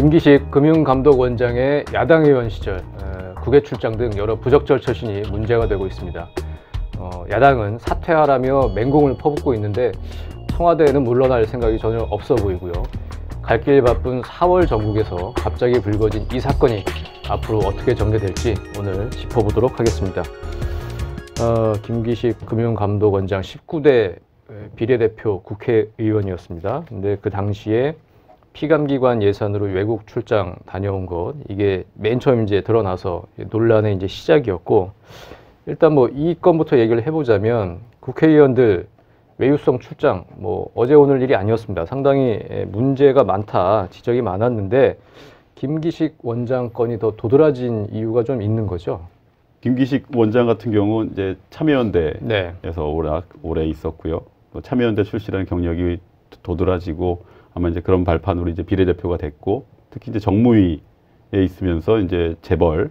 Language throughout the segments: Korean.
김기식 금융감독원장의 야당 의원 시절 국외 출장 등 여러 부적절 처신이 문제가 되고 있습니다. 야당은 사퇴하라며 맹공을 퍼붓고 있는데 청와대에는 물러날 생각이 전혀 없어 보이고요. 갈 길 바쁜 4월 전국에서 갑자기 불거진 이 사건이 앞으로 어떻게 전개될지 오늘 짚어보도록 하겠습니다. 김기식 금융감독원장 19대 비례대표 국회의원이었습니다. 근데 그 당시에 피감기관 예산으로 외국 출장 다녀온 것, 이게 맨 처음 이제 드러나서 논란의 이제 시작이었고, 일단 뭐 이 건부터 얘기를 해보자면 국회의원들 외유성 출장 어제 오늘 일이 아니었습니다. 상당히 문제가 많다, 지적이 많았는데 김기식 원장 건이 더 도드라진 이유가 좀 있는 거죠. 김기식 원장 같은 경우는 이제 참여연대에서 네. 오래 있었고요. 또 참여연대 출신이라는 경력이 도드라지고 아마 이제 그런 발판으로 이제 비례대표가 됐고, 특히 이제 정무위에 있으면서 이제 재벌,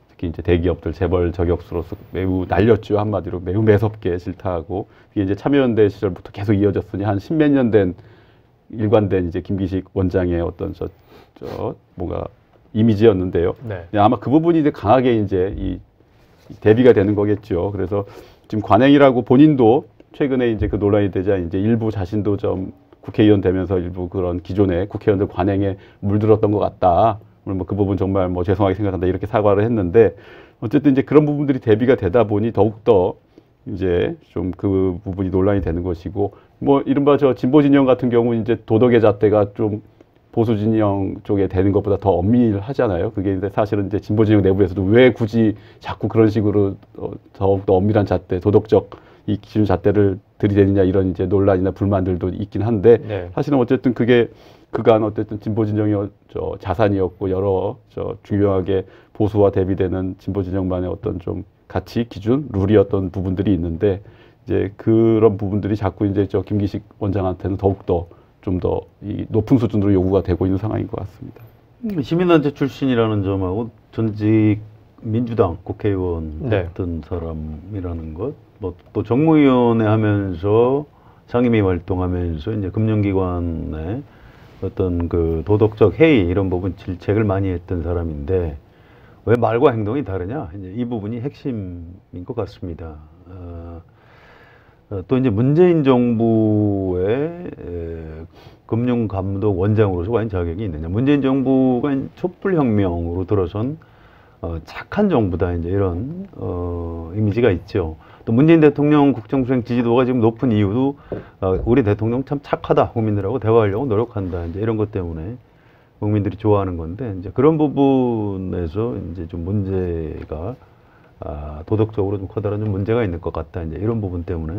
특히 이제 대기업들 재벌 저격수로서 매우 날렸죠. 한마디로 매우 매섭게 질타하고, 이게 이제 참여연대 시절부터 계속 이어졌으니 한 십몇 년 된 일관된 이제 김기식 원장의 어떤 뭔가 이미지였는데요. 네. 아마 그 부분이 이제 강하게 이제 이 대비가 되는 거겠죠. 그래서 지금 관행이라고 본인도 최근에 이제 그 논란이 되자 이제 일부 자신도 좀 국회의원 되면서 일부 그런 기존의 국회의원들 관행에 물들었던 것 같다. 뭐 그 부분 정말 죄송하게 생각한다 이렇게 사과를 했는데, 어쨌든 이제 그런 부분들이 대비가 되다 보니 더욱더 이제 좀 그 부분이 논란이 되는 것이고, 이른바 진보 진영 같은 경우는 이제 도덕의 잣대가 좀 보수 진영 쪽에 되는 것보다 더 엄밀하잖아요. 그게 이제 사실은 이제 진보 진영 내부에서도 왜 굳이 자꾸 그런 식으로 더욱더 엄밀한 잣대, 도덕적 이 기준 잣대를 들이대느냐 이런 이제 논란이나 불만들도 있긴 한데, 네. 사실은 어쨌든 그게 그간 어쨌든 진보 진영의 자산이었고, 여러 중요하게 보수와 대비되는 진보 진영만의 어떤 좀 가치, 기준, 룰이었던 부분들이 있는데, 이제 그런 부분들이 자꾸 이제 김기식 원장한테는 더욱더 좀 더 이 높은 수준으로 요구가 되고 있는 상황인 것 같습니다. 시민단체 출신이라는 점하고 전직 민주당 국회의원 네. 같은 사람이라는 것, 또 정무위원회 하면서 상임위 활동하면서 이제 금융기관의 어떤 그 도덕적 해이 이런 부분 질책을 많이 했던 사람인데, 왜 말과 행동이 다르냐? 이제 이 부분이 핵심인 것 같습니다. 또 이제 문재인 정부의 금융감독원장으로서 과연 자격이 있느냐? 문재인 정부가 촛불혁명으로 들어선 착한 정부다, 이제 이런 이미지가 있죠. 또 문재인 대통령 국정수행 지지도가 지금 높은 이유도 우리 대통령 참 착하다, 국민들하고 대화하려고 노력한다, 이제 이런 것 때문에 국민들이 좋아하는 건데, 이제 그런 부분에서 이제 좀 문제가 도덕적으로 좀 커다란 좀 문제가 있는 것 같다, 이제 이런 부분 때문에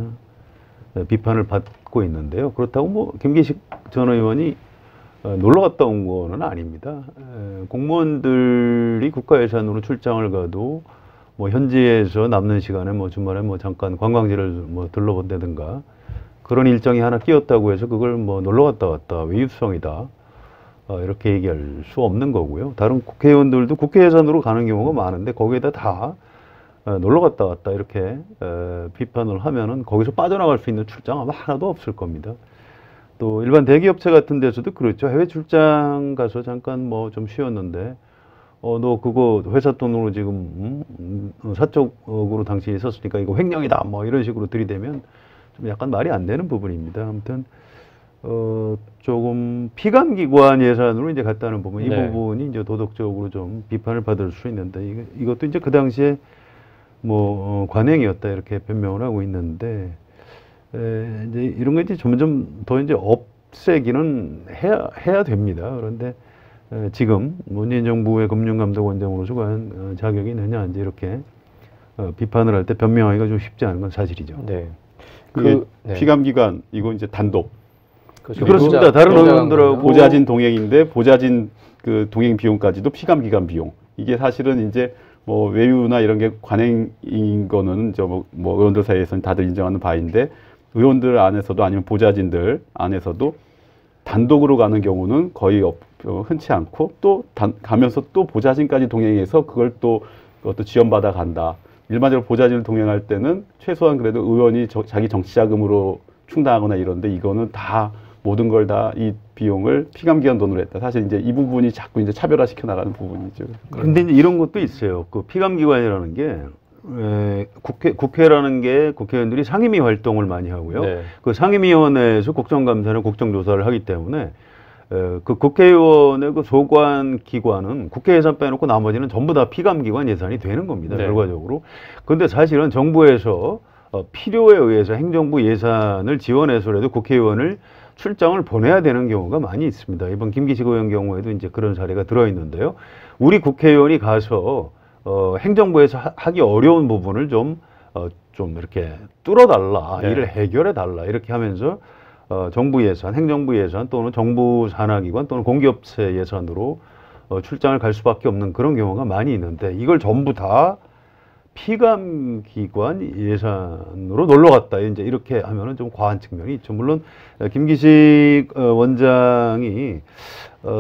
비판을 받고 있는데요. 그렇다고 김기식 전 의원이 놀러 갔다 온 거는 아닙니다. 공무원들이 국가 예산으로 출장을 가도 현지에서 남는 시간에 주말에 잠깐 관광지를 들러본다든가 그런 일정이 하나 끼었다고 해서 그걸 놀러 갔다 왔다, 외유성이다, 이렇게 얘기할 수 없는 거고요. 다른 국회의원들도 국회 예산으로 가는 경우가 많은데 거기에다 다 놀러 갔다 왔다 이렇게 비판을 하면은 거기서 빠져나갈 수 있는 출장 아마 하나도 없을 겁니다. 또 일반 대기업체 같은 데서도 그렇죠. 해외 출장 가서 잠깐 좀 쉬었는데 너 그거 회사 돈으로 지금 사적으로 당신이 썼으니까 이거 횡령이다, 이런 식으로 들이대면 좀 약간 말이 안 되는 부분입니다. 아무튼 조금 피감기관 예산으로 이제 갔다는 부분, 이 네. 부분이 이제 도덕적으로 좀 비판을 받을 수 있는데, 이것도 이제 그 당시에 관행이었다 이렇게 변명을 하고 있는데, 이제 이런 거 이제 점점 더 이제 없애기는 해야 됩니다. 그런데 지금 문재인 정부의 금융감독원장으로서 과연 자격이 있느냐, 이제 이렇게 비판을 할 때 변명하기가 좀 쉽지 않은 건 사실이죠. 네. 피감기관 이거 이제 단독. 그렇습니다. 다른 의원들하고 보좌진 동행인데 보좌진 그 동행 비용까지도 피감기관 비용. 이게 사실은 이제 외유나 이런 게 관행인 거는 의원들 사이에서는 다들 인정하는 바인데, 의원들 안에서도 아니면 보좌진들 안에서도 단독으로 가는 경우는 거의 흔치 않고, 또 가면서 또 보좌진까지 동행해서 그걸 또 그것도 지원받아 간다. 일반적으로 보좌진을 동행할 때는 최소한 그래도 의원이 자기 정치 자금으로 충당하거나 이런데, 이거는 다 모든 걸 다 이 비용을 피감기관 돈으로 했다. 사실 이제 이 부분이 자꾸 이제 차별화시켜 나가는 부분이죠. 근데 이제 이런 것도 있어요. 그 피감기관이라는 게 국회라는 게 국회의원들이 상임위 활동을 많이 하고요. 네. 그 상임위원회에서 국정감사나 국정조사를 하기 때문에 그 국회의원의 그 소관 기관은 국회 예산 빼놓고 나머지는 전부 다 피감기관 예산이 되는 겁니다. 네. 결과적으로. 그런데 사실은 정부에서 필요에 의해서 행정부 예산을 지원해서라도 국회의원을 출장을 보내야 되는 경우가 많이 있습니다. 이번 김기식 의원 경우에도 이제 그런 사례가 들어있는데요. 우리 국회의원이 가서 행정부에서 하기 어려운 부분을 좀 이렇게 뚫어달라, 네. 이를 해결해달라 이렇게 하면서 정부 예산, 행정부 예산 또는 정부 산하기관 또는 공기업체 예산으로 출장을 갈 수밖에 없는 그런 경우가 많이 있는데 이걸 전부 다 피감기관 예산으로 놀러 갔다. 이제 이렇게 하면은 좀 과한 측면이 있죠. 물론 김기식 원장이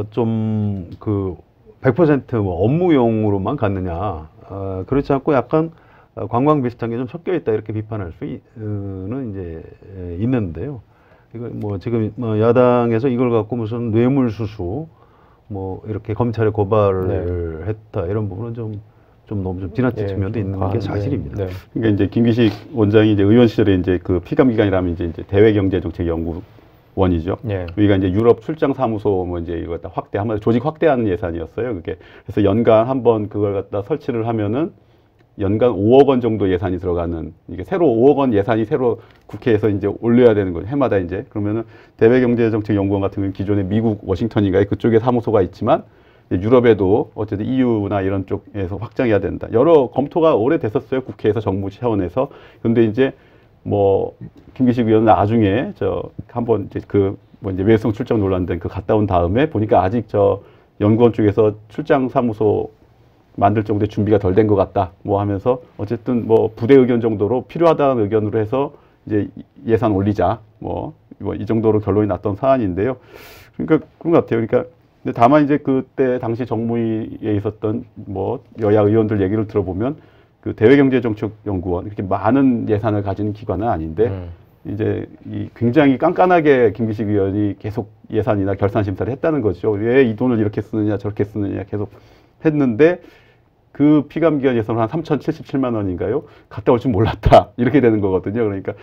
좀 그 100% 뭐 업무용으로만 갔느냐, 그렇지 않고 약간 관광 비슷한 게 좀 섞여 있다 이렇게 비판할 수는 이제 있는데요. 이거 뭐 지금 뭐 야당에서 이걸 갖고 무슨 뇌물수수 뭐 이렇게 검찰에 고발을 했다 이런 부분은 좀 너무 좀 지나친 측면도 있는 게 사실입니다. 네. 그러니까 이제 김기식 원장이 이제 의원 시절에 이제 그 피감기관이라면 이제 대외경제정책연구원이죠. 네. 여기가 이제 유럽 출장 사무소 뭐 이제 이거 다 확대하면 조직 확대하는 예산이었어요. 그게 그래서 연간 한번 그걸 갖다 설치를 하면은 연간 5억 원 정도 예산이 들어가는 이게 새로 5억 원 예산이 새로 국회에서 이제 올려야 되는 거죠. 해마다 이제 그러면은 대외경제정책연구원 같은 경우는 기존에 미국 워싱턴인가 그쪽에 사무소가 있지만 유럽에도 어쨌든 EU나 이런 쪽에서 확장해야 된다. 여러 검토가 오래됐었어요. 국회에서 정부 차원에서. 근데 이제 뭐 김기식 의원은 나중에 한번 이제 이제 외성 출장 논란 된 갔다 온 다음에 보니까 아직 연구원 쪽에서 출장 사무소 만들 정도의 준비가 덜 된 것 같다. 뭐 하면서 어쨌든 뭐 부대 의견 정도로 필요하다는 의견으로 해서 이제 예산 올리자. 뭐 이 정도로 결론이 났던 사안인데요. 그러니까 그런 것 같아요. 그러니까 근데 다만 이제 그때 당시 정무위에 있었던 뭐 여야 의원들 얘기를 들어보면 그 대외경제정책연구원 이렇게 많은 예산을 가진 기관은 아닌데 이제 굉장히 깐깐하게 김기식 의원이 계속 예산이나 결산 심사를 했다는 거죠. 왜 이 돈을 이렇게 쓰느냐 저렇게 쓰느냐 계속 했는데 그 피감기관 예산은 한 3,077만 원인가요? 갔다 올 줄 몰랐다 이렇게 되는 거거든요. 그러니까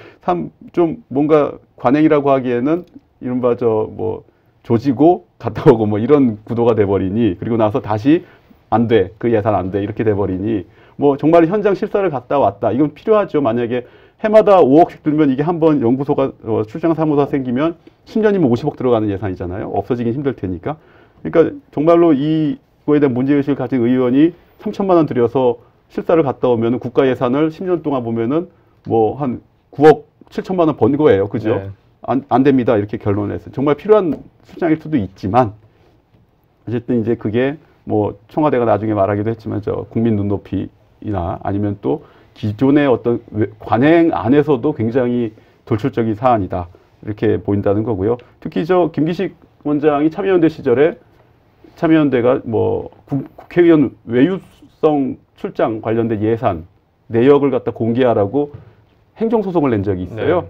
좀 뭔가 관행이라고 하기에는 이른바 뭐 조지고 갔다 오고 뭐 이런 구도가 돼버리니 그리고 나서 다시 안 돼. 그 예산 안 돼. 이렇게 돼버리니 뭐 정말 현장 실사를 갔다 왔다. 이건 필요하죠. 만약에 해마다 5억씩 들면 이게 한번 연구소가 출장 사무소가 생기면 10년이면 50억 들어가는 예산이잖아요. 없어지긴 힘들 테니까. 그러니까 정말로 이거에 대한 문제의식을 가진 의원이 3천만 원 들여서 실사를 갔다 오면 국가 예산을 10년 동안 보면은 뭐 한 9억 7천만 원 번 거예요. 그죠? 네. 안 됩니다. 이렇게 결론을 했어요. 정말 필요한 출장일 수도 있지만 어쨌든 이제 그게 뭐 청와대가 나중에 말하기도 했지만 국민 눈높이나 아니면 또 기존의 어떤 관행 안에서도 굉장히 돌출적인 사안이다. 이렇게 보인다는 거고요. 특히 김기식 원장이 참여연대 시절에 참여연대가 뭐 국회의원 외유성 출장 관련된 예산 내역을 갖다 공개하라고 행정소송을 낸 적이 있어요. 네.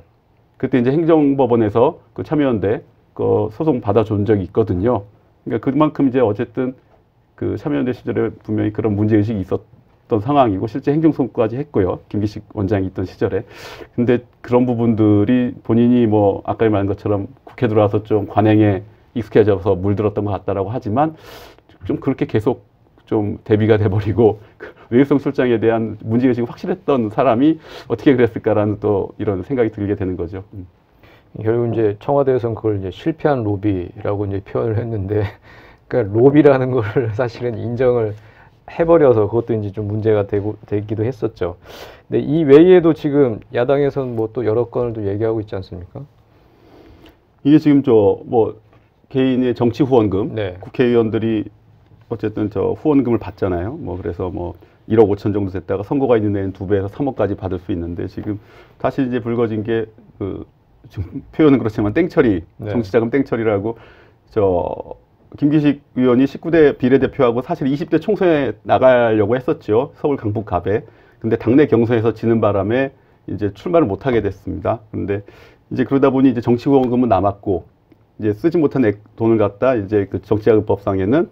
그때 이제 행정법원에서 그 참여연대 그 소송 받아준 적이 있거든요. 그러니까 그만큼 이제 어쨌든 그 참여연대 시절에 분명히 그런 문제의식이 있었던 상황이고 실제 행정소송까지 했고요. 김기식 원장이 있던 시절에. 근데 그런 부분들이 본인이 뭐 아까 말한 것처럼 국회 들어와서 좀 관행에 익숙해져서 물들었던 것 같다라고 하지만 좀 그렇게 계속 좀 대비가 돼버리고 외유성 출장에 대한 문제의식이 확실했던 사람이 어떻게 그랬을까라는 또 이런 생각이 들게 되는 거죠. 결국 이제 청와대에서는 그걸 이제 실패한 로비라고 이제 표현을 했는데, 그러니까 로비라는 거를 사실은 인정을 해버려서 그것도 이제 좀 문제가 되기도 했었죠. 근데 이 외에도 지금 야당에서는 뭐 또 여러 건을 또 얘기하고 있지 않습니까? 이게 지금 뭐 개인의 정치 후원금, 네. 국회의원들이 어쨌든 후원금을 받잖아요. 뭐 그래서 뭐 1억 5천 정도 됐다가 선거가 있는 데는 2배에서 3억까지 받을 수 있는데 지금 다시 이제 불거진 게 지금 표현은 그렇지만 땡처리, 네. 정치자금 땡처리라고 김기식 의원이 19대 비례대표하고 사실 20대 총선에 나가려고 했었죠. 서울 강북갑에. 근데 당내 경선에서 지는 바람에 이제 출마를 못하게 됐습니다. 근데 이제 그러다 보니 이제 정치 후원금은 남았고 이제 쓰지 못한 돈을 갖다 이제 그 정치자금법상에는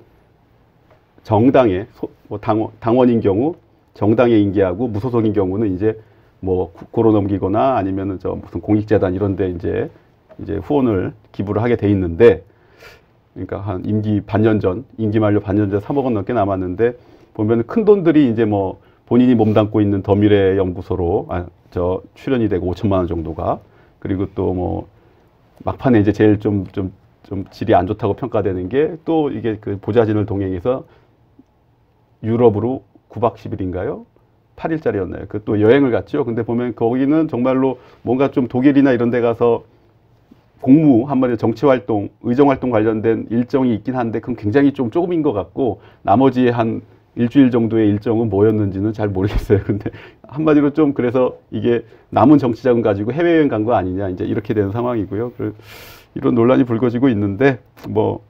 정당의 뭐 당원인 경우 정당에 인계하고 무소속인 경우는 이제 뭐 국고로 넘기거나 아니면은 저 무슨 공익재단 이런 데 이제 후원을 기부를 하게 돼 있는데, 그러니까 한 임기 만료 반년 전 3억 원 넘게 남았는데 보면 큰 돈들이 이제 뭐 본인이 몸담고 있는 더미래 연구소로 출연이 되고 5천만 원 정도가, 그리고 또 뭐 막판에 이제 제일 좀 질이 안 좋다고 평가되는 게 또 이게 그 보좌진을 동행해서 유럽으로 9박 10일인가요? 8일짜리였나요? 그 또 여행을 갔죠. 근데 보면 거기는 정말로 뭔가 좀 독일이나 이런 데 가서 공무, 한마디로 정치활동, 의정활동 관련된 일정이 있긴 한데 그건 굉장히 좀 조금인 것 같고, 나머지 한 일주일 정도의 일정은 뭐였는지는 잘 모르겠어요. 근데 한마디로 좀 그래서 이게 남은 정치자금 가지고 해외여행 간 거 아니냐, 이제 이렇게 되는 상황이고요. 이런 논란이 불거지고 있는데 뭐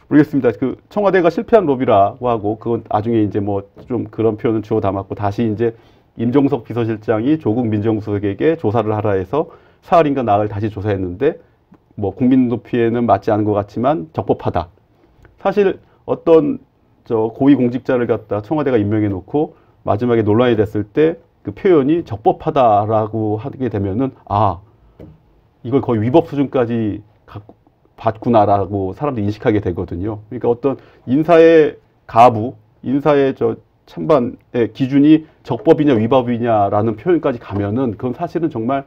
모르겠습니다. 그 청와대가 실패한 로비라고 하고, 그건 나중에 이제 뭐 좀 그런 표현을 주워 담았고, 다시 이제 임종석 비서실장이 조국 민정수석에게 조사를 하라 해서 사흘인가 나흘 다시 조사했는데 뭐 국민 높이에는 맞지 않은 것 같지만 적법하다. 사실 어떤 저 고위 공직자를 갖다 청와대가 임명해 놓고 마지막에 논란이 됐을 때 그 표현이 적법하다라고 하게 되면은 이걸 거의 위법 수준까지 받구나라고 사람들이 인식하게 되거든요. 그러니까 어떤 인사의 가부, 인사의 저 찬반의 기준이 적법이냐 위법이냐라는 표현까지 가면은 그건 사실은 정말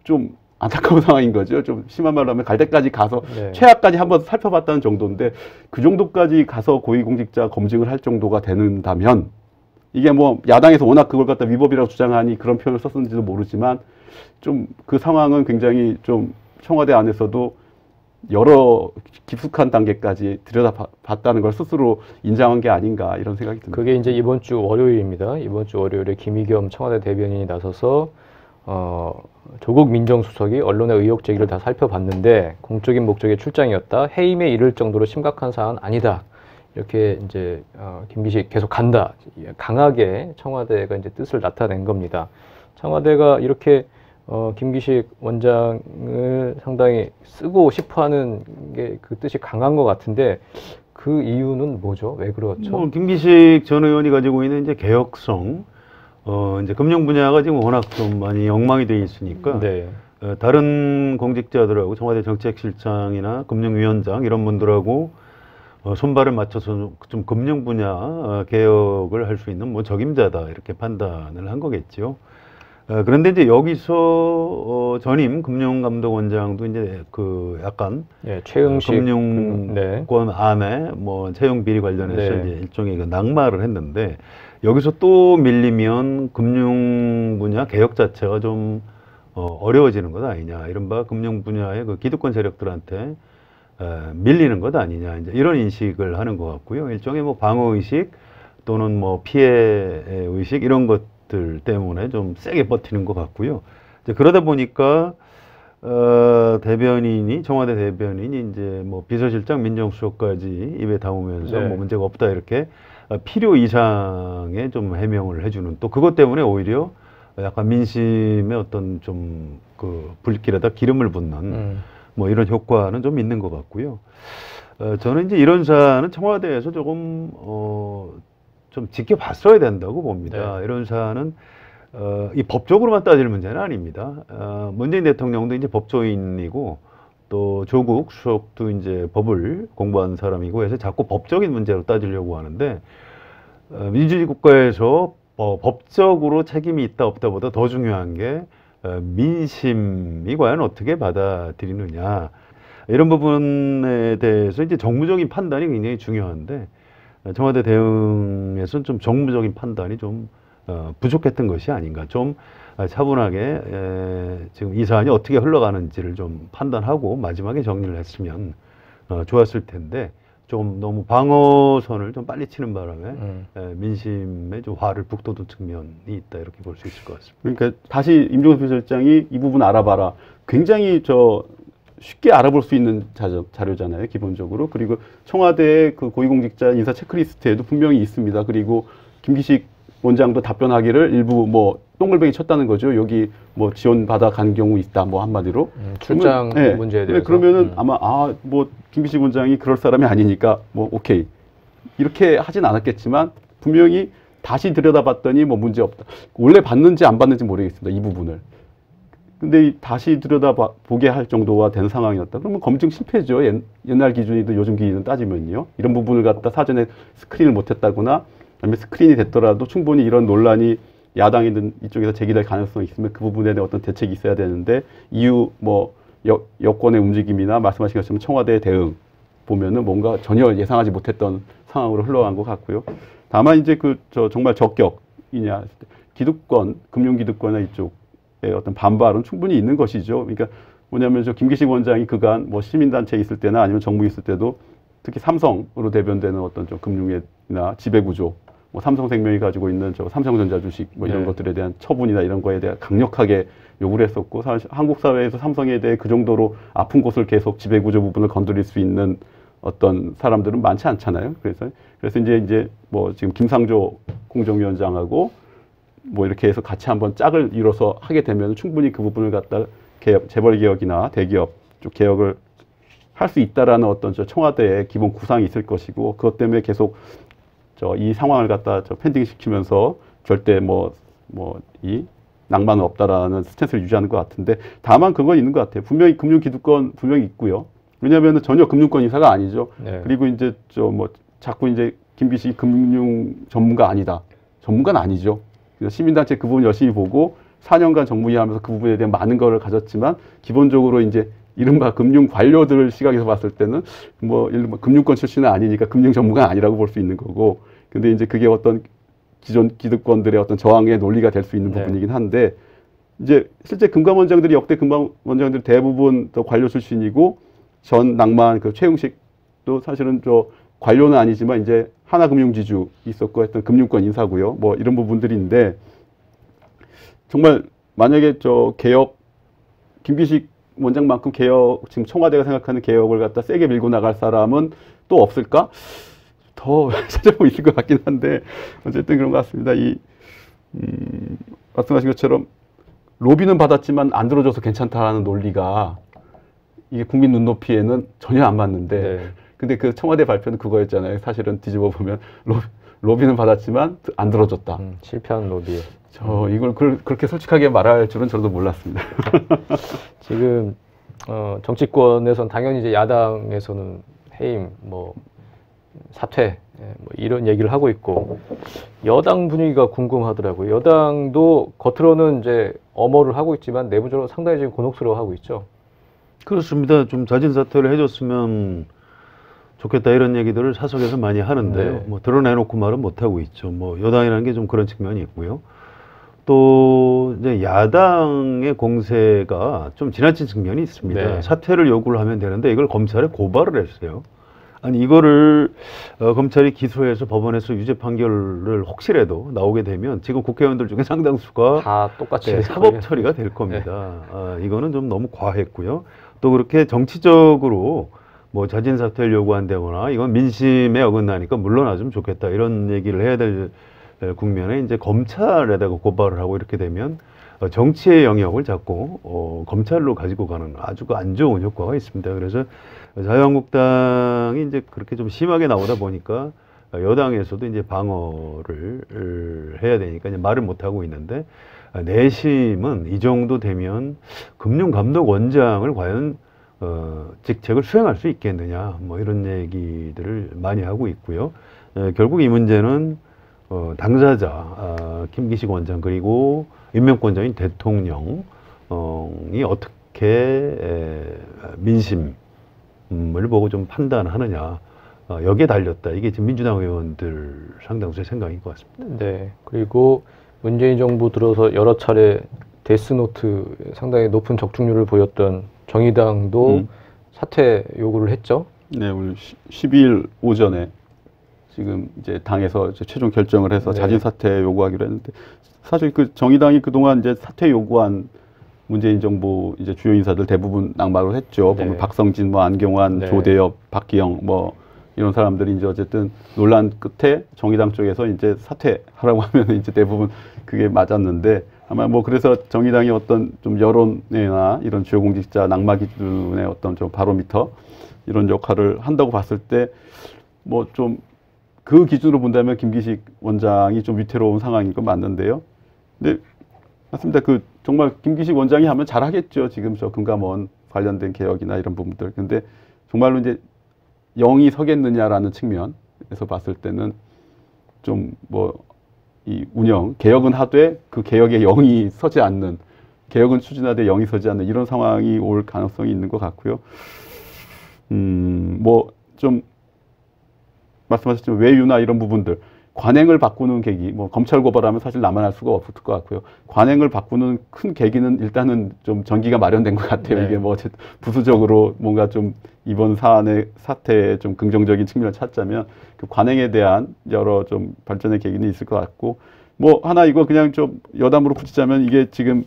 좀 안타까운 상황인 거죠. 좀 심한 말로 하면 갈 때까지 가서 네. 최악까지 한번 살펴봤다는 정도인데, 그 정도까지 가서 고위공직자 검증을 할 정도가 되는다면, 이게 뭐 야당에서 워낙 그걸 갖다 위법이라고 주장하니 그런 표현을 썼는지도 모르지만, 좀 그 상황은 굉장히 좀 청와대 안에서도 여러 깊숙한 단계까지 들여다봤다는 걸 스스로 인정한 게 아닌가, 이런 생각이 듭니다. 그게 이제 이번 주 월요일입니다. 이번 주 월요일에 김의겸 청와대 대변인이 나서서 조국 민정수석이 언론의 의혹 제기를 다 살펴봤는데 공적인 목적의 출장이었다. 해임에 이를 정도로 심각한 사안은 아니다. 이렇게 이제 김기식 계속 간다. 강하게 청와대가 이제 뜻을 나타낸 겁니다. 청와대가 이렇게 김기식 원장을 상당히 쓰고 싶어하는 게 그 뜻이 강한 것 같은데, 그 이유는 뭐죠? 왜 그렇죠? 뭐 김기식 전 의원이 가지고 있는 이제 개혁성, 이제 금융 분야가 지금 워낙 좀 많이 엉망이 돼 있으니까 네. 다른 공직자들하고 청와대 정책실장이나 금융위원장 이런 분들하고 손발을 맞춰서 좀 금융 분야 개혁을 할 수 있는 뭐 적임자다, 이렇게 판단을 한 거겠죠. 그런데 이제 여기서 전임 금융감독원장도 이제 그 약간 최응식 금융권 안에 뭐 채용 비리 관련해서 네. 이제 일종의 그 낙마를 했는데, 여기서 또 밀리면 금융 분야 개혁 자체가 좀 어려워지는 것 아니냐, 이른바 금융 분야의 그 기득권 세력들한테 밀리는 것 아니냐, 이제 이런 인식을 하는 것 같고요. 일종의 뭐 방어 의식 또는 뭐 피해 의식 이런 것들 때문에 좀 세게 버티는 것 같고요. 이제 그러다 보니까 대변인이, 청와대 대변인이 이제 뭐 비서실장, 민정수석까지 입에 담으면서 네. 뭐 문제가 없다, 이렇게 필요 이상의 좀 해명을 해주는, 또 그것 때문에 오히려 약간 민심의 어떤 좀 그 불길에다 기름을 붓는 뭐 이런 효과는 좀 있는 것 같고요. 저는 이제 이런 사안은 청와대에서 조금 좀 지켜봤어야 된다고 봅니다. 네. 이런 사안은 이 법적으로만 따질 문제는 아닙니다. 문재인 대통령도 이제 법조인이고 또 조국 수석도 이제 법을 공부한 사람이고 해서 자꾸 법적인 문제로 따지려고 하는데, 민주주의 국가에서 법적으로 책임이 있다 없다보다 더 중요한 게 민심이 과연 어떻게 받아들이느냐, 이런 부분에 대해서 이제 정무적인 판단이 굉장히 중요한데, 청와대 대응에서는 좀 정무적인 판단이 좀 부족했던 것이 아닌가. 좀 차분하게 지금 이 사안이 어떻게 흘러가는지를 좀 판단하고 마지막에 정리를 했으면 좋았을 텐데, 좀 너무 방어선을 좀 빨리 치는 바람에 민심의 좀 화를 북돋은 측면이 있다, 이렇게 볼 수 있을 것 같습니다. 그러니까 다시 임종석 비서실장이 이 부분 알아봐라. 굉장히 쉽게 알아볼 수 있는 자료잖아요, 기본적으로. 그리고 청와대의 그 고위공직자 인사 체크리스트에도 분명히 있습니다. 그리고 김기식 원장도 답변하기를 일부 뭐 동글뱅이 쳤다는 거죠. 여기 뭐 지원 받아 간 경우 있다. 뭐 한마디로 출장 그러면, 문제에 대해서. 그러면은 아마 뭐 김기식 원장이 그럴 사람이 아니니까 뭐 오케이 이렇게 하진 않았겠지만 분명히 다시 들여다봤더니 뭐 문제 없다. 원래 받는지 안 받는지 모르겠습니다. 이 부분을. 근데 다시 들여다보게 할 정도가 된 상황이었다. 그러면 검증 실패죠. 옛날 기준이든 요즘 기준이든 따지면요. 이런 부분을 갖다 사전에 스크린을 못했다거나 아니면 스크린이 됐더라도 충분히 이런 논란이 야당이든 이쪽에서 제기될 가능성이 있으면 그 부분에 대한 어떤 대책이 있어야 되는데 이후 뭐 여권의 움직임이나 말씀하신 것처럼 청와대의 대응 보면은 뭔가 전혀 예상하지 못했던 상황으로 흘러간 것 같고요. 다만 이제 정말 적격이냐 기득권, 금융기득권의 이쪽의 어떤 반발은 충분히 있는 것이죠. 그러니까 뭐냐면 김기식 원장이 그간 뭐 시민단체에 있을 때나 아니면 정부에 있을 때도 특히 삼성으로 대변되는 어떤 금융이나 지배구조, 뭐 삼성생명이 가지고 있는 삼성전자 주식 뭐 이런 것들에 대한 처분이나 이런 거에 대해 강력하게 요구를 했었고, 사실 한국 사회에서 삼성에 대해 그 정도로 아픈 곳을 계속 지배구조 부분을 건드릴 수 있는 어떤 사람들은 많지 않잖아요. 그래서 이제 뭐 지금 김상조 공정위원장하고 뭐 이렇게 해서 같이 한번 짝을 이뤄서 하게 되면 충분히 그 부분을 갖다 재벌 개혁이나 대기업 쪽 개혁을 할 수 있다라는 어떤 청와대의 기본 구상이 있을 것이고, 그것 때문에 계속 이 상황을 갖다 팬딩 시키면서 절대 이 낭만은 없다라는 스탠스를 유지하는 것 같은데, 다만 그건 있는 것 같아요. 분명히 금융기득권 분명히 있고요. 왜냐하면 전혀 금융권 인사가 아니죠. 네. 그리고 이제 자꾸 이제 김기식이 금융 전문가 아니다. 전문가는 아니죠. 시민단체 그 부분 열심히 보고 4년간 정무 일하면서 그 부분에 대한 많은 거를 가졌지만, 기본적으로 이제 이른바 금융 관료들 시각에서 봤을 때는 이른바 금융권 출신은 아니니까 금융 전문가는 아니라고 볼 수 있는 거고, 근데 이제 그게 어떤 기존 기득권들의 어떤 저항의 논리가 될 수 있는 부분이긴 한데, 이제 실제 금감원장들이 역대 금감원장들 대부분 관료 출신이고, 전 낭만 최용식도 사실은 관료는 아니지만 이제 하나금융지주 있었고 했던 금융권 인사고요. 뭐 이런 부분들인데, 정말 만약에 개혁 김기식 원장만큼 개혁, 지금 청와대가 생각하는 개혁을 갖다 세게 밀고 나갈 사람은 또 없을까? 더 찾아보고 있을 것 같긴 한데, 어쨌든 그런 것 같습니다. 말씀하신 것처럼 로비는 받았지만 안 들어줘서 괜찮다라는 논리가 이게 국민 눈높이에는 전혀 안 맞는데, 네. 근데 그 청와대 발표는 그거였잖아요. 사실은 뒤집어 보면 로비는 받았지만 안 들어줬다. 실패한 로비. 이걸 그렇게 솔직하게 말할 줄은 저도 몰랐습니다. 지금 정치권에선 당연히 이제 야당에서는 해임, 사퇴, 이런 얘기를 하고 있고, 여당 분위기가 궁금하더라고요. 여당도 겉으로는 이제 엄호를 하고 있지만 내부적으로 상당히 지금 곤혹스러워하고 있죠. 그렇습니다. 좀 자진 사퇴를 해줬으면 좋겠다 이런 얘기들을 사석에서 많이 하는데요. 네. 드러내놓고 말은 못 하고 있죠. 여당이라는 게 좀 그런 측면이 있고요. 또 이제 야당의 공세가 좀 지나친 측면이 있습니다. 네. 사퇴를 요구를 하면 되는데 이걸 검찰에 고발을 했어요. 아니 이거를 검찰이 기소해서 법원에서 유죄 판결을 혹시라도 나오게 되면 지금 국회의원들 중에 상당수가 다 똑같이 사법 처리가 될 겁니다. 이거는 좀 너무 과했고요. 또 그렇게 정치적으로 자진 사퇴를 요구한다거나 이건 민심에 어긋나니까 물러나좀 좋겠다 이런 얘기를 해야 될 국면에 이제 검찰에다가 고발을 하고 이렇게 되면 정치의 영역을 자꾸 검찰로 가지고 가는 아주 안 좋은 효과가 있습니다. 그래서 자유한국당이 이제 그렇게 좀 심하게 나오다 보니까 여당에서도 이제 방어를 해야 되니까 이제 말을 못 하고 있는데, 내심은 이 정도 되면 금융감독원장을 과연 직책을 수행할 수 있겠느냐 이런 얘기들을 많이 하고 있고요. 결국 이 문제는 당사자 김기식 원장 그리고 임명권자인 대통령이 어떻게 민심을 보고 좀 판단하느냐 여기에 달렸다. 이게 지금 민주당 의원들 상당수의 생각인 것 같습니다. 네. 그리고 문재인 정부 들어서 여러 차례 데스노트 상당히 높은 적중률을 보였던 정의당도 사퇴 요구를 했죠. 네, 오늘 12일 오전에 지금 이제 당에서 최종 결정을 해서 네. 자진 사퇴 요구하기로 했는데, 사실 정의당이 그동안 이제 사퇴 요구한 문재인 정부 이제 주요 인사들 대부분 낙마를 했죠. 네. 보면 박성진, 안경환, 네. 조대엽, 박기영 이런 사람들이 이제 어쨌든 논란 끝에 정의당 쪽에서 이제 사퇴하라고 하면 이제 대부분 그게 맞았는데 아마 뭐 그래서 정의당이 어떤 좀 여론이나 이런 주요 공직자 낙마 기준의 어떤 좀 바로미터 이런 역할을 한다고 봤을 때 뭐 좀 그 기준으로 본다면 김기식 원장이 좀 위태로운 상황인 건 맞는데요. 근데 맞습니다. 그 정말 김기식 원장이 하면 잘하겠죠. 지금 저 금감원 관련된 개혁이나 이런 부분들. 근데 정말로 이제 영이 서겠느냐라는 측면에서 봤을 때는 좀 뭐 이 운영 개혁은 하되 그 개혁에 영이 서지 않는 개혁은 추진하되 영이 서지 않는 이런 상황이 올 가능성이 있는 것 같고요. 뭐 좀 말씀하셨지만 외유나 이런 부분들 관행을 바꾸는 계기, 뭐 검찰 고발하면 사실 남아날 수가 없을 것 같고요. 관행을 바꾸는 큰 계기는 일단은 좀 전기가 마련된 것 같아요. 네. 이게 뭐 어쨌든 부수적으로 뭔가 좀 이번 사태에 좀 긍정적인 측면을 찾자면 그 관행에 대한 여러 좀 발전의 계기는 있을 것 같고 뭐 하나 이거 그냥 좀 여담으로 붙이자면 이게 지금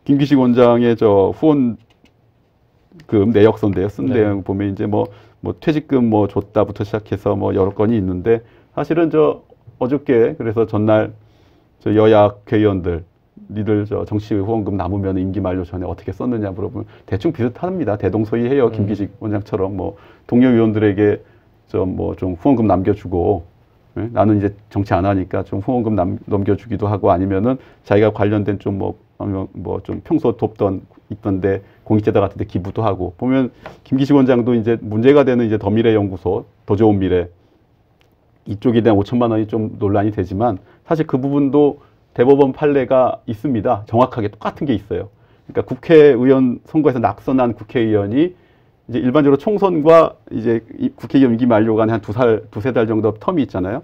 김기식 원장의 저 후원금 내역서인데요. 쓴 네. 내용 보면 이제 뭐 퇴직금 뭐 줬다부터 시작해서 뭐 여러 건이 있는데 사실은 저 어저께 그래서 전날 저 여야 국회의원들 니들 저 정치 후원금 남으면 임기 만료 전에 어떻게 썼느냐 물어보면 대충 비슷합니다. 대동소이해요. 김기식 원장처럼 뭐 동료 의원들에게 좀 뭐 좀 후원금 남겨주고 예? 나는 이제 정치 안 하니까 좀 후원금 넘겨주기도 하고 아니면은 자기가 관련된 좀 뭐 좀 평소 돕던 있던데 공익재단 같은데 기부도 하고 보면 김기식 원장도 이제 문제가 되는 이제 더 미래 연구소 더 좋은 미래 이쪽에 대한 5천만 원이 좀 논란이 되지만 사실 그 부분도 대법원 판례가 있습니다. 정확하게 똑같은 게 있어요. 그러니까 국회의원 선거에서 낙선한 국회의원이 이제 일반적으로 총선과 이제 국회의원 임기 만료가 한 두세 달 정도 텀이 있잖아요.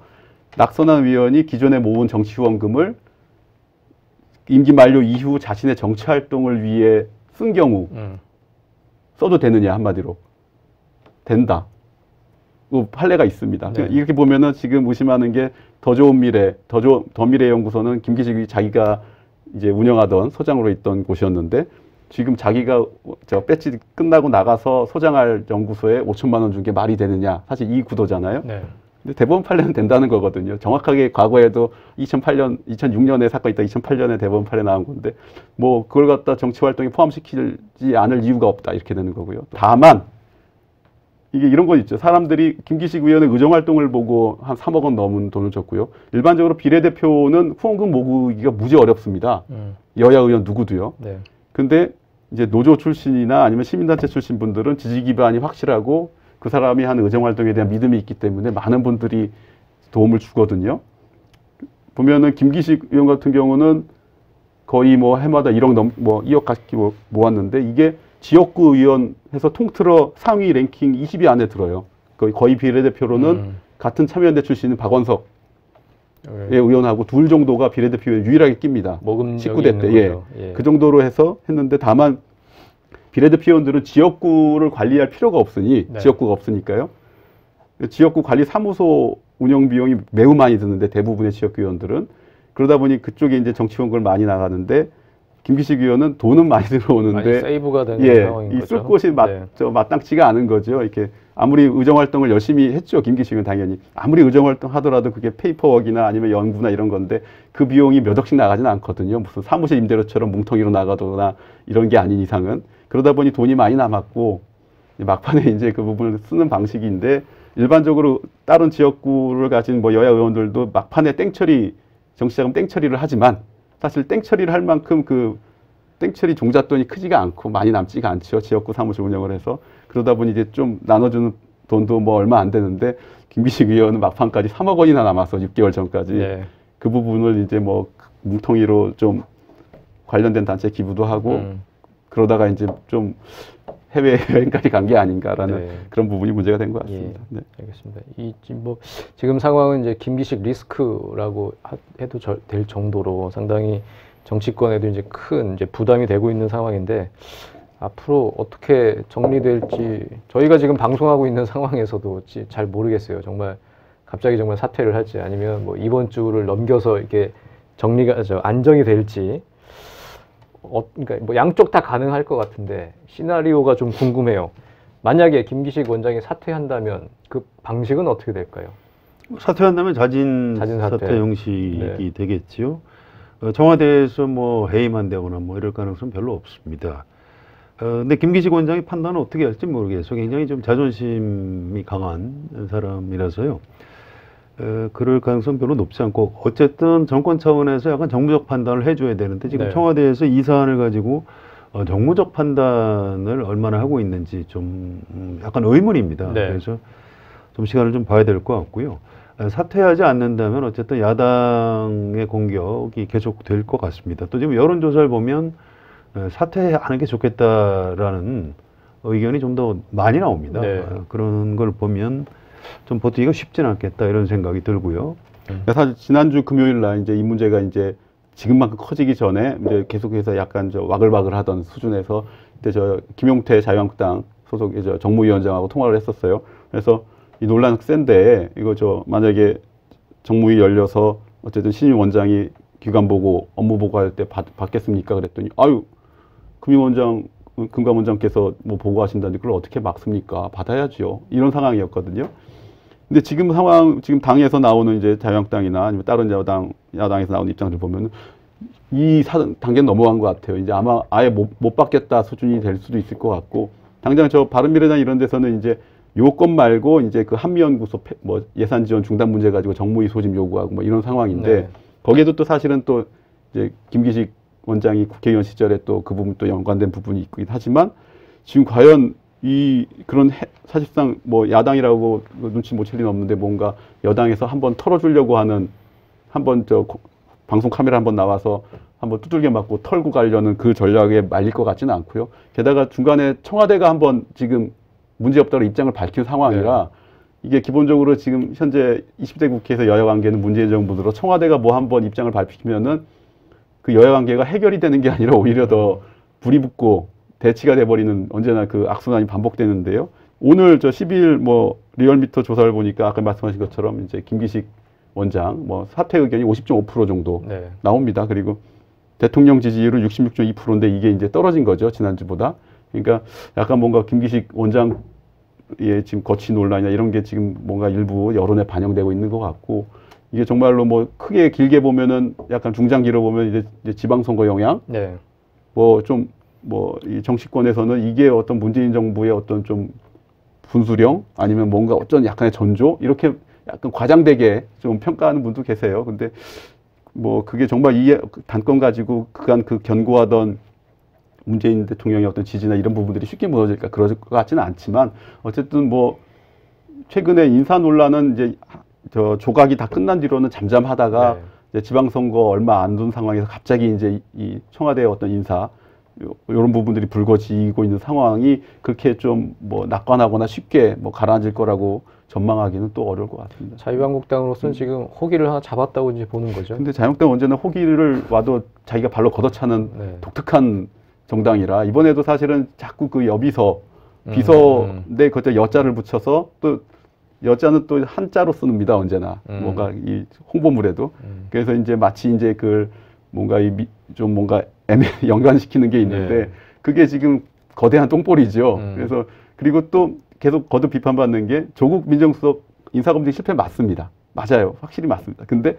낙선한 의원이 기존에 모은 정치 후원금을 임기 만료 이후 자신의 정치 활동을 위해 쓴 경우 써도 되느냐 한마디로 된다. 그 판례가 있습니다. 네. 이렇게 보면은 지금 의심하는 게 더 좋은 미래, 더 미래 연구소는 김기식이 자기가 이제 운영하던 소장으로 있던 곳이었는데 지금 자기가 저 배지 끝나고 나가서 소장할 연구소에 5천만 원 준 게 말이 되느냐? 사실 이 구도잖아요. 네. 근데 대법원 판례는 된다는 거거든요. 정확하게 과거에도 2006년에 사건이 있다. 2008년에 대법원 판례 나온 건데 뭐 그걸 갖다 정치 활동에 포함시키지 않을 이유가 없다. 이렇게 되는 거고요. 다만 이게 이런 건 있죠. 사람들이 김기식 의원의 의정활동을 보고 한 3억 원 넘은 돈을 줬고요. 일반적으로 비례대표는 후원금 모으기가 무지 어렵습니다. 여야 의원 누구도요. 네. 근데 이제 노조 출신이나 아니면 시민단체 출신 분들은 지지 기반이 확실하고 그 사람이 하는 의정활동에 대한 믿음이 있기 때문에 많은 분들이 도움을 주거든요. 보면은 김기식 의원 같은 경우는 거의 뭐 해마다 2억 가까이 모았는데 이게 지역구 의원 해서 통틀어 상위 랭킹 20위 안에 들어요. 거의 비례대표로는 같은 참여연대 출신인 박원석 의원하고 둘 정도가 비례대표에 유일하게 낍니다. 19대 때. 예. 그 정도로 해서 했는데 다만 비례대표 의원들은 지역구를 관리할 필요가 없으니 네. 지역구가 없으니까요. 지역구 관리 사무소 운영 비용이 매우 많이 드는데 대부분의 지역구 의원들은 그러다 보니 그쪽에 이제 정치 후원금을 많이 나가는데 김기식 의원은 돈은 많이 들어오는데 많이 세이브가 되는 상황인 이 거죠. 쓸 곳이 마땅치가 않은 거죠. 이렇게 아무리 의정 활동을 열심히 했죠. 김기식은 당연히 아무리 의정 활동 하더라도 그게 페이퍼워크나 아니면 연구나 이런 건데 그 비용이 몇 억씩 나가지는 않거든요. 무슨 사무실 임대료처럼 뭉텅이로 나가거나 이런 게 아닌 이상은 그러다 보니 돈이 많이 남았고 막판에 이제 그 부분을 쓰는 방식인데 일반적으로 다른 지역구를 가진 뭐 여야 의원들도 막판에 정치자금 땡처리를 하지만 사실 땡처리를 할 만큼 그 땡처리 종잣돈이 크지가 않고 많이 남지가 않죠. 지역구 사무실 운영을 해서. 그러다 보니 이제 좀 나눠주는 돈도 뭐 얼마 안 되는데 김기식 의원은 막판까지 3억 원이나 남아서 6개월 전까지 네. 그 부분을 이제 뭐 뭉텅이로 좀 관련된 단체 기부도 하고 그러다가 이제 좀 해외 여행까지 간 게 아닌가라는 네. 그런 부분이 문제가 된 것 같습니다. 예, 네. 알겠습니다. 지금 상황은 이제 김기식 리스크라고 해도 될 정도로 상당히 정치권에도 이제 큰 이제 부담이 되고 있는 상황인데 앞으로 어떻게 정리될지 저희가 지금 방송하고 있는 상황에서도 잘 모르겠어요. 정말 갑자기 정말 사퇴를 할지 아니면 뭐 이번 주를 넘겨서 이렇게 안정이 될지. 그러니까 뭐 양쪽 다 가능할 것 같은데 시나리오가 좀 궁금해요. 만약에 김기식 원장이 사퇴한다면 그 방식은 어떻게 될까요? 사퇴한다면 자진 사퇴. 사퇴 형식이 네. 되겠지요. 청와대에서 뭐 해임한 다거나 뭐 이럴 가능성은 별로 없습니다. 근데 김기식 원장이 판단을 어떻게 할지 모르겠어요. 굉장히 좀 자존심이 강한 사람이라서요. 그럴 가능성은 별로 높지 않고, 어쨌든 정권 차원에서 약간 정무적 판단을 해줘야 되는데, 지금 네. 청와대에서 이 사안을 가지고 정무적 판단을 얼마나 하고 있는지 좀 약간 의문입니다. 네. 그래서 좀 시간을 좀 봐야 될 것 같고요. 사퇴하지 않는다면 어쨌든 야당의 공격이 계속될 것 같습니다. 또 지금 여론조사를 보면 사퇴하는 게 좋겠다라는 의견이 좀 더 많이 나옵니다. 네. 그런 걸 보면 좀 버티기가 쉽지는 않겠다 이런 생각이 들고요. 사실 지난주 금요일 날 이제 이 문제가 이제 지금만큼 커지기 전에 이제 계속해서 약간 저 와글와글 하던 수준에서 그때 저 김용태 자유한국당 소속의 저 정무위원장하고 통화를 했었어요. 그래서 이 논란 센데 이거 저 만약에 정무위 열려서 어쨌든 신임 원장이 기관 보고 업무 보고할 때 받겠습니까? 그랬더니 아유 금감원장께서 뭐 보고하신다는데 그걸 어떻게 막습니까? 받아야죠. 이런 상황이었거든요. 근데 지금 상황, 지금 당에서 나오는 이제 자유한국당이나 아니면 다른 야당에서 나오는 입장들 보면 이 단계는 넘어간 것 같아요. 이제 아마 아예 못 받겠다 수준이 될 수도 있을 것 같고, 당장 저 바른미래당 이런 데서는 이제 요건 말고 이제 그 한미연구소 뭐 예산 지원 중단 문제 가지고 정무위 소집 요구하고 뭐 이런 상황인데, 네. 거기에도 또 사실은 또 이제 김기식 원장이 국회의원 시절에 또 그 부분 또 연관된 부분이 있긴 하지만, 지금 과연 그런 사실상 뭐 야당이라고 눈치 못 챌 리는 없는데 뭔가 여당에서 한번 털어주려고 하는, 한번 저 방송 카메라 한번 나와서 한번 두들겨 맞고 털고 가려는 그 전략에 말릴 것 같지는 않고요. 게다가 중간에 청와대가 한번 지금 문제없다고 입장을 밝힌 상황이라, 이게 기본적으로 지금 현재 20대 국회에서 여야 관계는 문재인 정부 들어 청와대가 뭐 한번 입장을 밝히면은 그 여야 관계가 해결이 되는 게 아니라 오히려 더 불이 붙고 대치가 돼버리는, 언제나 그 악순환이 반복되는데요. 오늘 저 10일 뭐 리얼미터 조사를 보니까 아까 말씀하신 것처럼 이제 김기식 원장 뭐 사퇴 의견이 50.5% 정도 네. 나옵니다. 그리고 대통령 지지율은 66.2%인데 이게 이제 떨어진 거죠, 지난주보다. 그러니까 약간 뭔가 김기식 원장의 지금 거취 논란이나 이런 게 지금 뭔가 일부 여론에 반영되고 있는 것 같고, 이게 정말로 뭐 크게 길게 보면은 약간 중장기로 보면 이제 지방선거 영향, 네. 뭐 좀 뭐 이 정치권에서는 이게 어떤 문재인 정부의 어떤 좀 분수령 아니면 뭔가 어떤 약간의 전조, 이렇게 약간 과장되게 좀 평가하는 분도 계세요. 근데 뭐 그게 정말 이 단건 가지고 그간 그 견고하던 문재인 대통령의 어떤 지지나 이런 부분들이 쉽게 무너질까, 그럴 것 같지는 않지만, 어쨌든 뭐 최근에 인사 논란은 이제 저 조각이 다 끝난 뒤로는 잠잠하다가 네. 이제 지방선거 얼마 안 둔 상황에서 갑자기 이제 이 청와대의 어떤 인사 이런 부분들이 불거지고 있는 상황이 그렇게 좀 뭐 낙관하거나 쉽게 뭐 가라앉을 거라고 전망하기는 또 어려울 것 같습니다. 자유한국당으로서는 지금 호기를 하나 잡았다고 이제 보는 거죠. 근데 자유한국당 언제나 호기를 와도 자기가 발로 걷어차는 네. 독특한 정당이라, 이번에도 사실은 자꾸 그 비서인데 그때 여자를 붙여서, 또 여자는 또 한자로 씁니다, 언제나. 뭔가 이 홍보물에도. 그래서 이제 마치 이제 그 뭔가 좀 뭔가 연관시키는 게 있는데, 네. 그게 지금 거대한 똥볼이죠. 그래서 그리고 또 계속 거듭 비판받는 게 조국 민정수석 인사검증 실패 맞습니다. 맞아요. 확실히 맞습니다. 근데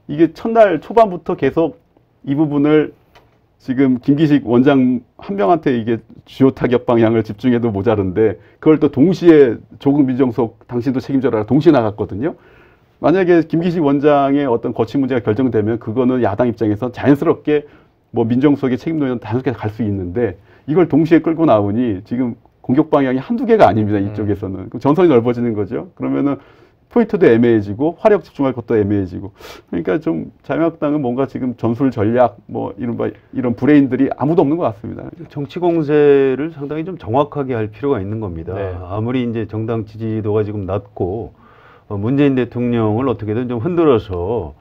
이게 첫날 초반부터 계속 이 부분을 지금 김기식 원장 한 명한테 이게 주요 타격 방향을 집중해도 모자른데, 그걸 또 동시에 조국 민정수석 당신도 책임져라 동시에 나갔거든요. 만약에 김기식 원장의 어떤 거취 문제가 결정되면 그거는 야당 입장에서 자연스럽게 뭐 민정수석의 책임론은 자연스럽게 갈 수 있는데, 이걸 동시에 끌고 나오니 지금 공격 방향이 한두 개가 아닙니다, 이쪽에서는. 그럼 전선이 넓어지는 거죠. 그러면은 포인트도 애매해지고 화력 집중할 것도 애매해지고, 그러니까 좀 자유한국당은 뭔가 지금 전술 전략 뭐 이런 브레인들이 아무도 없는 것 같습니다. 정치 공세를 상당히 좀 정확하게 할 필요가 있는 겁니다. 네. 아무리 이제 정당 지지도가 지금 낮고 문재인 대통령을 어떻게든 좀 흔들어서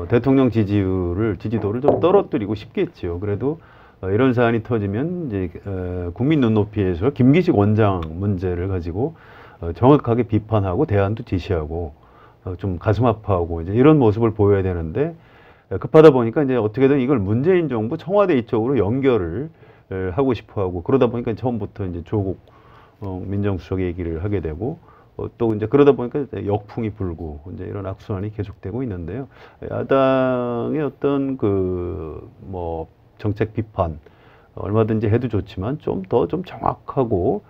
대통령 지지도를 좀 떨어뜨리고 싶겠죠. 그래도 이런 사안이 터지면 이제 국민 눈높이에서 김기식 원장 문제를 가지고 정확하게 비판하고 대안도 제시하고 좀 가슴 아파하고 이제 이런 모습을 보여야 되는데, 급하다 보니까 이제 어떻게든 이걸 문재인 정부 청와대 이쪽으로 연결을 하고 싶어하고, 그러다 보니까 처음부터 이제 조국 민정수석 얘기를 하게 되고 또 이제 그러다 보니까 역풍이 불고 이제 이런 악순환이 계속되고 있는데요. 야당의 어떤 그 뭐 정책 비판 얼마든지 해도 좋지만 좀 더 좀 정확하고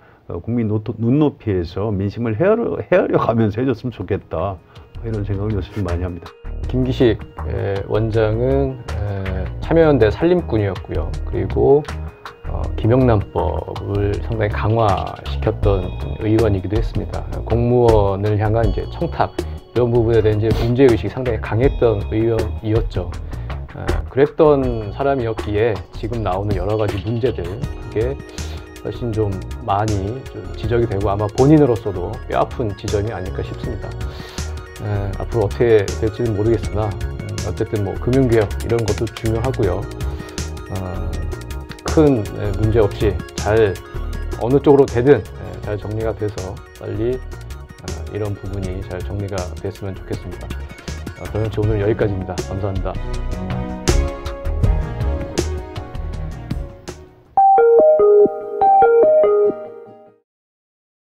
국민 눈높이에서 민심을 헤아려 가면서 해줬으면 좋겠다. 이런 생각을 요즘 많이 합니다. 김기식 원장은 참여연대 살림꾼이었고요. 그리고 김영란법을 상당히 강화시켰던 의원이기도 했습니다. 공무원을 향한 이제 청탁 이런 부분에 대한 이제 문제의식이 상당히 강했던 의원이었죠. 그랬던 사람이었기에 지금 나오는 여러 가지 문제들 그게 훨씬 좀 많이 좀 지적이 되고 아마 본인으로서도 뼈아픈 지점이 아닐까 싶습니다. 앞으로 어떻게 될지는 모르겠으나 어쨌든 뭐 금융개혁 이런 것도 중요하고요. 큰 문제 없이 잘 어느 쪽으로 되든 잘 정리가 돼서 빨리 이런 부분이 잘 정리가 됐으면 좋겠습니다. 더영치 오늘 여기까지입니다. 감사합니다.